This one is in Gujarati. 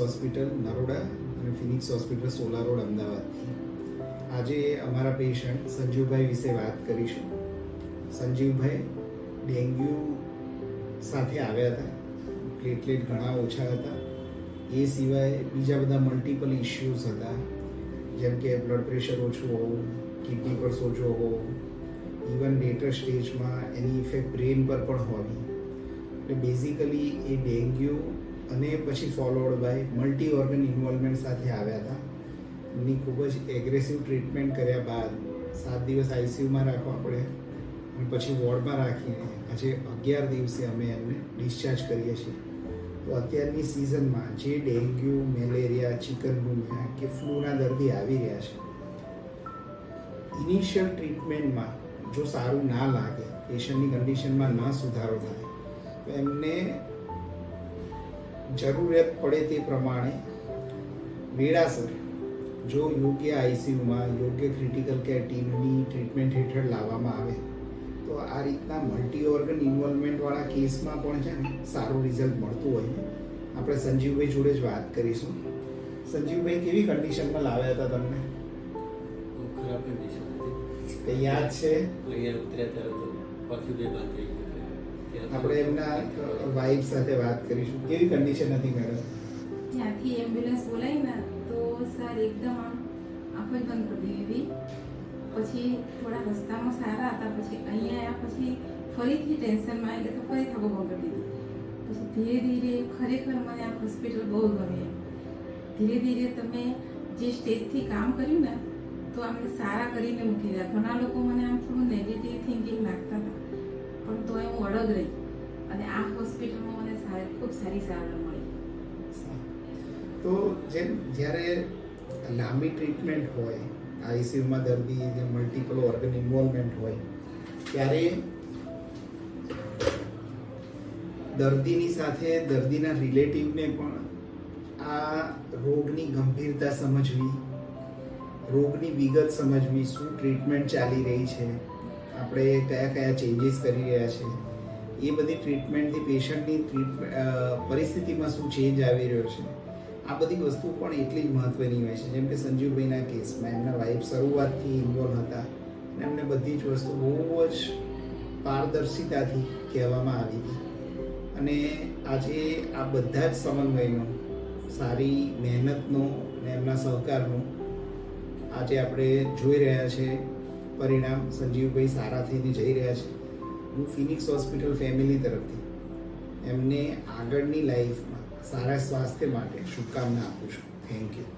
હોસ્પિટલ નરોડા અને ફિનિક્સ હોસ્પિટલ સોલા રોડ અમદાવાદથી. આજે અમારા પેશન્ટ સંજીવભાઈ વિશે વાત કરીશું. સંજીવભાઈ ડેન્ગ્યુ સાથે આવ્યા હતા. પ્લેટલેટ ઘણા ઓછા હતા. એ સિવાય બીજા બધા મલ્ટિપલ ઇશ્યુઝ હતા, જેમ કે બ્લડ પ્રેશર ઓછું હોવું, કિડની પર સોજો હોવો, ઇવન લેટર સ્ટેજમાં એની ઇફેક્ટ બ્રેન પર પણ હોવી. એટલે બેઝિકલી એ ડેન્ગ્યુ અને પછી followed by multi organ involvement સાથે આવ્યા હતા. એમની ખૂબ જ એગ્રેસિવ ટ્રીટમેન્ટ કર્યા બાદ 7 દિવસ આઈસીયુમાં રાખવા પડે અને પછી વોર્ડમાં રાખીને આજે 11 દિવસે અમે એમને ડિસ્ચાર્જ કરીએ છીએ. તો અત્યારની સિઝનમાં જે ડેન્ગ્યુ, મેલેરિયા, ચિકનગુનિયા કે ફ્લૂના દર્દી આવી રહ્યા છે, ઇનિશિયલ ટ્રીટમેન્ટમાં જો સારું ના લાગે, પેશન્ટની કન્ડિશનમાં ન સુધારો થાય, તો એમને જરૂરિયાત પડે તે પ્રમાણે વેળાસર જો યોગ્ય આઈસીયુમાં યોગ્ય ક્રિટિકલ કેર ટીમની ટ્રીટમેન્ટ હેઠળ લાવવામાં આવે તો આ રીતના મલ્ટી ઓર્ગન ઇન્વોલ્વમેન્ટવાળા કેસમાં પણ છે ને સારું રિઝલ્ટ મળતું હોય. આપણે સંજીવભાઈ જોડે જ વાત કરીશું. સંજીવભાઈ, કેવી કન્ડિશનમાં લાવ્યા હતા તમને? ખરાબ કન્ડિશન હતી. કઈ યાદ છે? અહીંયા ઉતર્યા તરત પછી બે બંધ થઈ ગયું. આપણે એમના વાઇફ સાથે વાત કરીશું. કેવી કન્ડિશન હતી મેડમ? ત્યાંથી એમ્બ્યુલન્સ બોલાવી ને તો સર એકદમ આંખો જ બંધ કરી દીધી. પછી થોડા રસ્તામાં સારા હતા, પછી અહીંયા આવ્યા પછી ફરીથી ટેન્શનમાં એટલે તો ફરી થકો બંધ કરી દીધી. પછી ધીરે ધીરે ખરેખર મને આ હોસ્પિટલ બહુ ગમે. ધીરે ધીરે તમે જે સ્ટેજથી કામ કર્યું ને તો અમને સારા કરીને મૂકી દીધા. ઘણા લોકો મને આમ થોડું નેગેટિવ થિંકિંગ લાગતા હતા, પણ તોય હું અડગ રહી અને આ હોસ્પિટલમાં મને ખૂબ સારી સારવાર મળી. તો જેમ જ્યારે લાંબી ટ્રીટમેન્ટ હોય, આઈસીયુમાં દર્દી જે મલ્ટિપલ ઓર્ગન ઇન્વોલ્વમેન્ટ હોય, ત્યારે દર્દીની સાથે દર્દીના રિલેટિવને પણ આ રોગની ગંભીરતા સમજવી, રોગની વિગત સમજવી, શું ટ્રીટમેન્ટ ચાલી રહી છે, આપણે કયા કયા ચેન્જીસ કરી રહ્યા છે, એ બધી ટ્રીટમેન્ટથી પેશન્ટની પરિસ્થિતિમાં શું ચેન્જ આવી રહ્યો છે, આ બધી વસ્તુ પણ એટલી જ મહત્વની હોય છે. જેમ કે સંજીવભાઈના કેસમાં એમના વાઇફ શરૂઆતથી ઇન્વોલ્વ હતા અને એમને બધી જ વસ્તુ બહુ જ પારદર્શિતાથી કહેવામાં આવી હતી. અને આજે આ બધા જ સમન્વયનો, સારી મહેનતનો અને એમના સહકારનો આજે આપણે જોઈ રહ્યા છે પરિણામ. સંજીવભાઈ સારા થઈને જઈ રહ્યા છે. હું ફિનિક્સ હોસ્પિટલ ફેમિલી તરફથી એમને આગળની લાઈફમાં સારા સ્વાસ્થ્ય માટે શુભકામના આપું છું. Thank you.